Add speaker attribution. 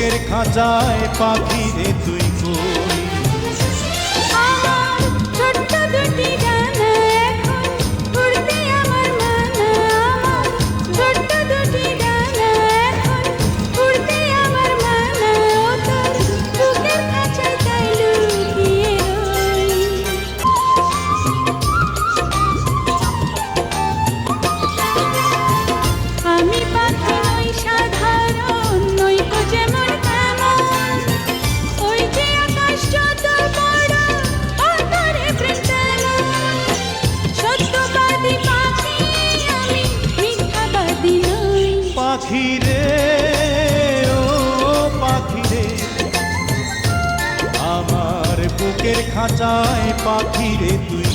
Speaker 1: বুকের খাঁচায় পাখি রে তুই কই?
Speaker 2: আমার ছোট্ট দুটি ডানা এখন উড়তে আমার মানা, আমার ছোট্ট দুটি ডানা এখন উড়তে আমার মানা, ও তোর বুকের খাঁচায় তাই লুকিয়ে রই। আমি পাখি নই সাধারণ, নই তো যেমন তেমন, ওই যে আকাশ যত বড় অন্তরে প্রেম তেমন। সত্যবাদী পাখি আমি, মিথ্যাবাদী নই।
Speaker 1: পাখি রে ও পাখি রে, আমার বুকের খাঁচায় পাখি রে তুই